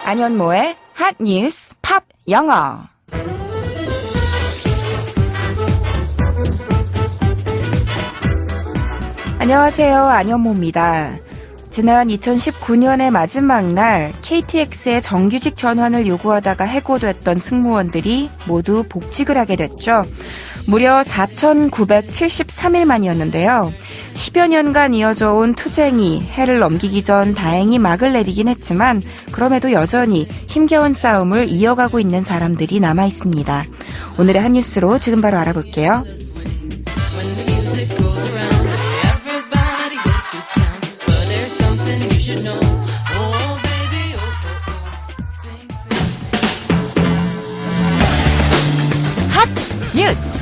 안현모의 핫 뉴스 팝 영어. 안녕하세요. 안현모입니다. 지난 2019년의 마지막 날 KTX의 정규직 전환을 요구하다가 해고됐던 승무원들이 모두 복직을 하게 됐죠. 무려 4,973일 만이었는데요. 10여 년간 이어져 온 투쟁이 해를 넘기기 전 다행히 막을 내리긴 했지만 그럼에도 여전히 힘겨운 싸움을 이어가고 있는 사람들이 남아 있습니다. 오늘의 한 뉴스로 지금 바로 알아볼게요. 핫 뉴스.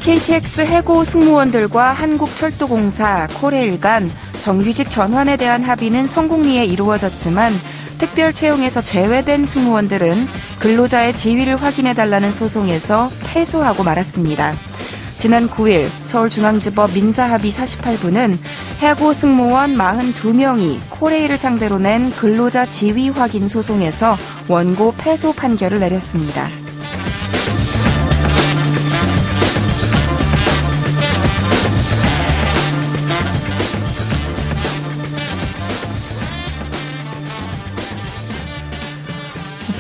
KTX 해고 승무원들과 한국철도공사, 코레일 간 정규직 전환에 대한 합의는 성공리에 이루어졌지만 특별 채용에서 제외된 승무원들은 근로자의 지위를 확인해달라는 소송에서 패소하고 말았습니다. 지난 9일 서울중앙지법 민사합의 48부는 해고 승무원 42명이 코레일을 상대로 낸 근로자 지위 확인 소송에서 원고 패소 판결을 내렸습니다.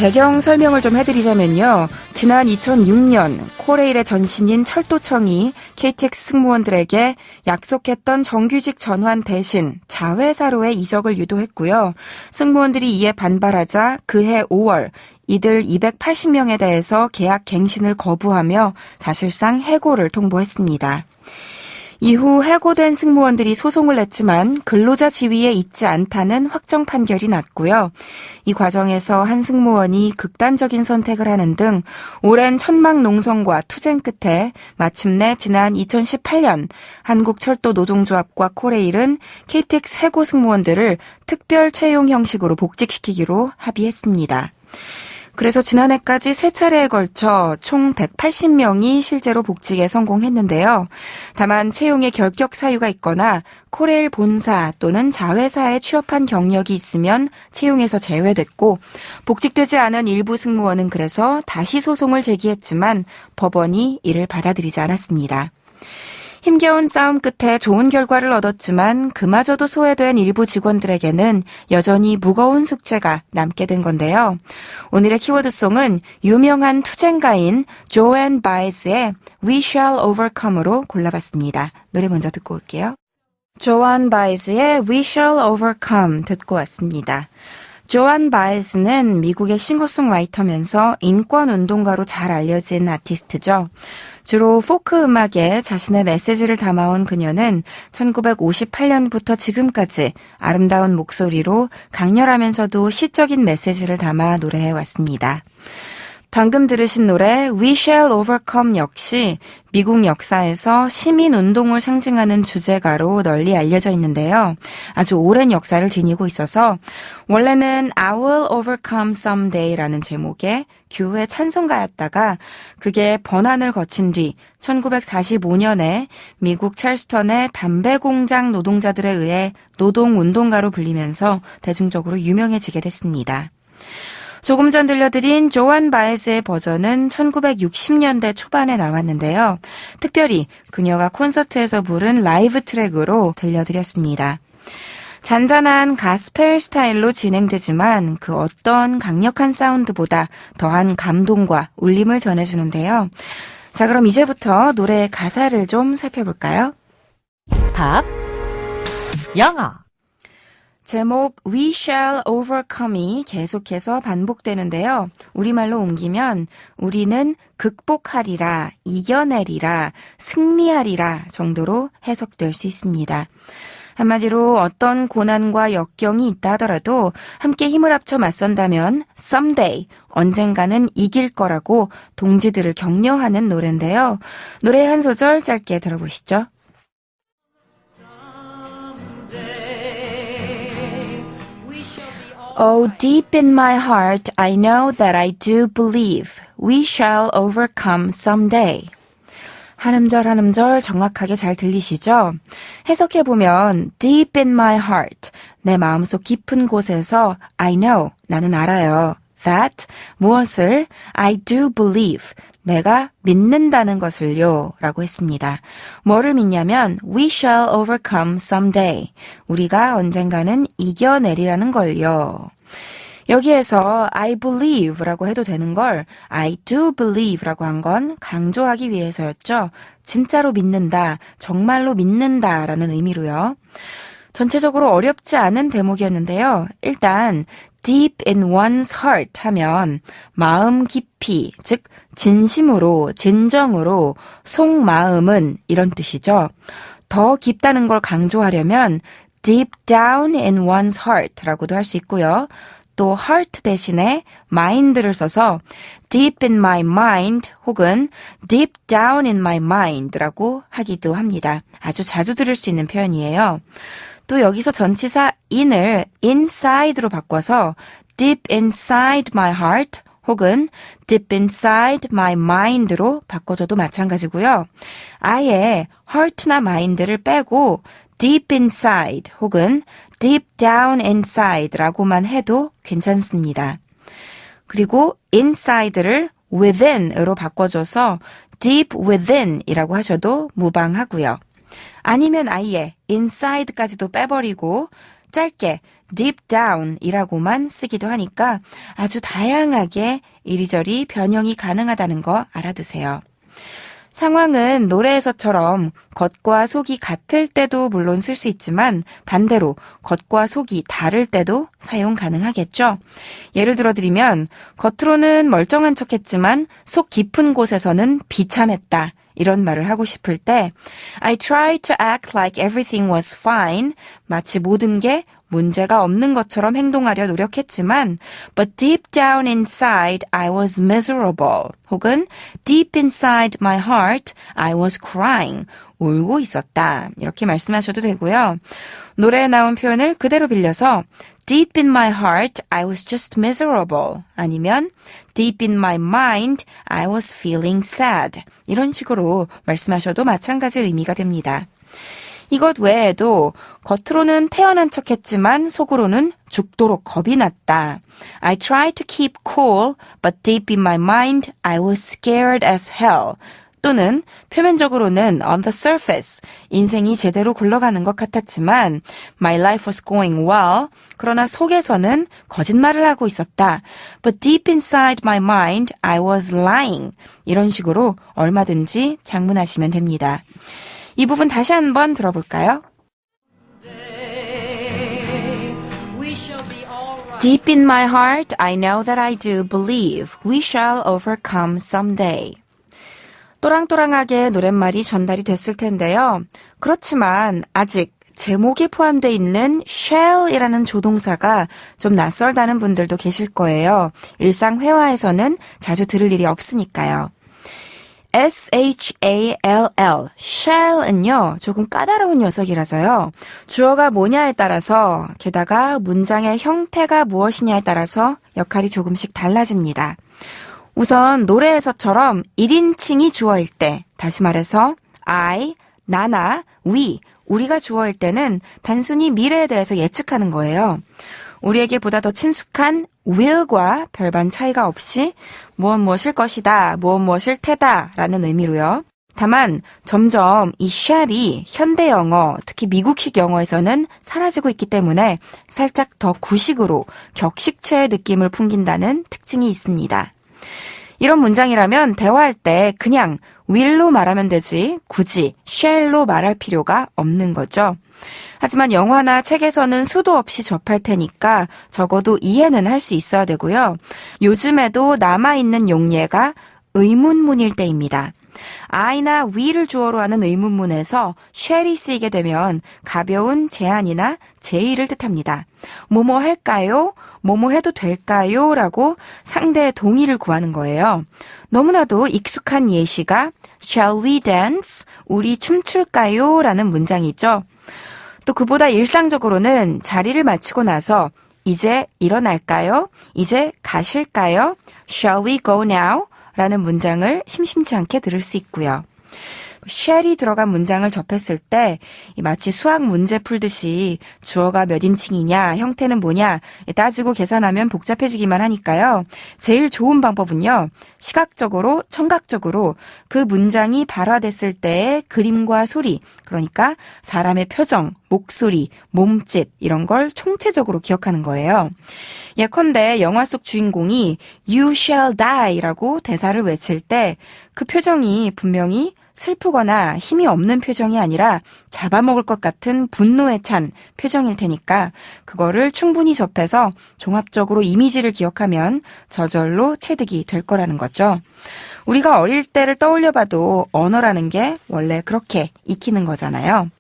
배경 설명을 좀 해드리자면요. 지난 2006년 코레일의 전신인 철도청이 KTX 승무원들에게 약속했던 정규직 전환 대신 자회사로의 이적을 유도했고요. 승무원들이 이에 반발하자 그해 5월 이들 280명에 대해서 계약 갱신을 거부하며 사실상 해고를 통보했습니다. 이후 해고된 승무원들이 소송을 냈지만 근로자 지위에 있지 않다는 확정 판결이 났고요. 이 과정에서 한 승무원이 극단적인 선택을 하는 등 오랜 천막농성과 투쟁 끝에 마침내 지난 2018년 한국철도노동조합과 코레일은 KTX 해고 승무원들을 특별 채용 형식으로 복직시키기로 합의했습니다. 그래서 지난해까지 3차례에 걸쳐 총 180명이 실제로 복직에 성공했는데요. 다만 채용에 결격 사유가 있거나 코레일 본사 또는 자회사에 취업한 경력이 있으면 채용에서 제외됐고 복직되지 않은 일부 승무원은 그래서 다시 소송을 제기했지만 법원이 이를 받아들이지 않았습니다. 힘겨운 싸움 끝에 좋은 결과를 얻었지만 그마저도 소외된 일부 직원들에게는 여전히 무거운 숙제가 남게 된 건데요. 오늘의 키워드송은 유명한 투쟁가인 조앤 바이즈의 We Shall Overcome으로 골라봤습니다. 노래 먼저 듣고 올게요. 조앤 바이즈의 We Shall Overcome 듣고 왔습니다. 조앤 바이즈는 미국의 싱어송라이터면서 인권운동가로 잘 알려진 아티스트죠. 주로 포크 음악에 자신의 메시지를 담아온 그녀는 1958년부터 지금까지 아름다운 목소리로 강렬하면서도 시적인 메시지를 담아 노래해왔습니다. 방금 들으신 노래 We Shall Overcome 역시 미국 역사에서 시민운동을 상징하는 주제가로 널리 알려져 있는데요. 아주 오랜 역사를 지니고 있어서 원래는 I Will Overcome Someday라는 제목의 교회 찬송가였다가 그게 번안을 거친 뒤 1945년에 미국 찰스턴의 담배 공장 노동자들에 의해 노동운동가로 불리면서 대중적으로 유명해지게 됐습니다. 조금 전 들려드린 조앤 바이즈의 버전은 1960년대 초반에 나왔는데요. 특별히 그녀가 콘서트에서 부른 라이브 트랙으로 들려드렸습니다. 잔잔한 가스펠 스타일로 진행되지만 그 어떤 강력한 사운드보다 더한 감동과 울림을 전해주는데요. 자, 그럼 이제부터 노래의 가사를 좀 살펴볼까요? 팝 영어. 제목 We Shall Overcome이 계속해서 반복되는데요. 우리말로 옮기면 우리는 극복하리라, 이겨내리라, 승리하리라 정도로 해석될 수 있습니다. 한마디로 어떤 고난과 역경이 있다 하더라도 함께 힘을 합쳐 맞선다면 someday, 언젠가는 이길 거라고 동지들을 격려하는 노래인데요. 노래의 한 소절 짧게 들어보시죠. Oh, deep in my heart, I know that I do believe we shall overcome someday. 한 음절 정확하게 잘 들리시죠? 해석해보면 deep in my heart, 내 마음속 깊은 곳에서 I know, 나는 알아요. that, 무엇을 I do believe, 내가 믿는다는 것을요 라고 했습니다. 뭐를 믿냐면 we shall overcome someday, 우리가 언젠가는 이겨내리라는 걸요. 여기에서 I believe 라고 해도 되는 걸 I do believe 라고 한 건 강조하기 위해서였죠. 진짜로 믿는다, 정말로 믿는다 라는 의미로요. 전체적으로 어렵지 않은 대목이었는데요. 일단 deep in one's heart 하면 마음 깊이, 즉 진심으로, 진정으로, 속마음은 이런 뜻이죠. 더 깊다는 걸 강조하려면 deep down in one's heart 라고도 할 수 있고요. 또 heart 대신에 mind를 써서 deep in my mind 혹은 deep down in my mind라고 하기도 합니다. 아주 자주 들을 수 있는 표현이에요. 또 여기서 전치사 in을 inside로 바꿔서 deep inside my heart 혹은 deep inside my mind로 바꿔줘도 마찬가지고요. 아예 heart나 mind를 빼고 deep inside 혹은 deep down inside라고만 해도 괜찮습니다. 그리고 inside를 within으로 바꿔줘서 deep within이라고 하셔도 무방하고요. 아니면 아예 inside까지도 빼버리고 짧게 deep down이라고만 쓰기도 하니까 아주 다양하게 이리저리 변형이 가능하다는 거 알아두세요. 상황은 노래에서처럼 겉과 속이 같을 때도 물론 쓸 수 있지만 반대로 겉과 속이 다를 때도 사용 가능하겠죠. 예를 들어드리면 겉으로는 멀쩡한 척했지만 속 깊은 곳에서는 비참했다. 이런 말을 하고 싶을 때 I tried to act like everything was fine. 마치 모든 게 문제가 없는 것처럼 행동하려 노력했지만 but deep down inside I was miserable. 혹은 deep inside my heart I was crying. 울고 있었다. 이렇게 말씀하셔도 되고요. 노래에 나온 표현을 그대로 빌려서 Deep in my heart, I was just miserable. 아니면 Deep in my mind, I was feeling sad. 이런 식으로 말씀하셔도 마찬가지 의미가 됩니다. 이것 외에도 겉으로는 태연한 척했지만 속으로는 죽도록 겁이 났다. I tried to keep cool, but deep in my mind, I was scared as hell. 또는 표면적으로는 on the surface, 인생이 제대로 굴러가는 것 같았지만 my life was going well, 그러나 속에서는 거짓말을 하고 있었다. But deep inside my mind, I was lying. 이런 식으로 얼마든지 장문하시면 됩니다. 이 부분 다시 한번 들어볼까요? Deep in my heart, I know that I do believe we shall overcome someday. 또랑또랑하게 노랫말이 전달이 됐을 텐데요. 그렇지만 아직 제목에 포함되어 있는 shall이라는 조동사가 좀 낯설다는 분들도 계실 거예요. 일상 회화에서는 자주 들을 일이 없으니까요. shall, shall은요, 조금 까다로운 녀석이라서요. 주어가 뭐냐에 따라서, 게다가 문장의 형태가 무엇이냐에 따라서 역할이 조금씩 달라집니다. 우선 노래에서처럼 1인칭이 주어일 때, 다시 말해서 I, 나나, we, 우리가 주어일 때는 단순히 미래에 대해서 예측하는 거예요. 우리에게 보다 더 친숙한 will과 별반 차이가 없이 무엇일 것이다, 무엇일 테다 라는 의미로요. 다만 점점 이 shall이 현대 영어, 특히 미국식 영어에서는 사라지고 있기 때문에 살짝 더 구식으로 격식체의 느낌을 풍긴다는 특징이 있습니다. 이런 문장이라면 대화할 때 그냥 will로 말하면 되지 굳이 shall로 말할 필요가 없는 거죠. 하지만 영화나 책에서는 수도 없이 접할 테니까 적어도 이해는 할 수 있어야 되고요. 요즘에도 남아있는 용례가 의문문일 때입니다. I나 we를 주어로 하는 의문문에서 shall이 쓰이게 되면 가벼운 제안이나 제의를 뜻합니다. 뭐뭐 할까요? 뭐뭐 해도 될까요? 라고 상대의 동의를 구하는 거예요. 너무나도 익숙한 예시가 Shall we dance? 우리 춤출까요? 라는 문장이죠. 또 그보다 일상적으로는 자리를 마치고 나서 이제 일어날까요? 이제 가실까요? Shall we go now? 라는 문장을 심심치 않게 들을 수 있고요. shall이 들어간 문장을 접했을 때 마치 수학 문제 풀듯이 주어가 몇 인칭이냐, 형태는 뭐냐 따지고 계산하면 복잡해지기만 하니까요. 제일 좋은 방법은요. 시각적으로, 청각적으로 그 문장이 발화됐을 때의 그림과 소리, 그러니까 사람의 표정, 목소리, 몸짓 이런 걸 총체적으로 기억하는 거예요. 예컨대 영화 속 주인공이 You shall die 라고 대사를 외칠 때 그 표정이 분명히 슬프거나 힘이 없는 표정이 아니라 잡아먹을 것 같은 분노에 찬 표정일 테니까 그거를 충분히 접해서 종합적으로 이미지를 기억하면 저절로 체득이 될 거라는 거죠. 우리가 어릴 때를 떠올려봐도 언어라는 게 원래 그렇게 익히는 거잖아요.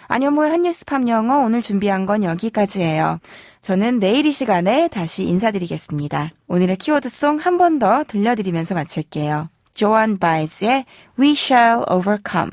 안현모의 한뉴스 팝 영어 오늘 준비한 건 여기까지예요. 저는 내일 이 시간에 다시 인사드리겠습니다. 오늘의 키워드송 한 번 더 들려드리면서 마칠게요. 조안 바이즈의 We Shall Overcome.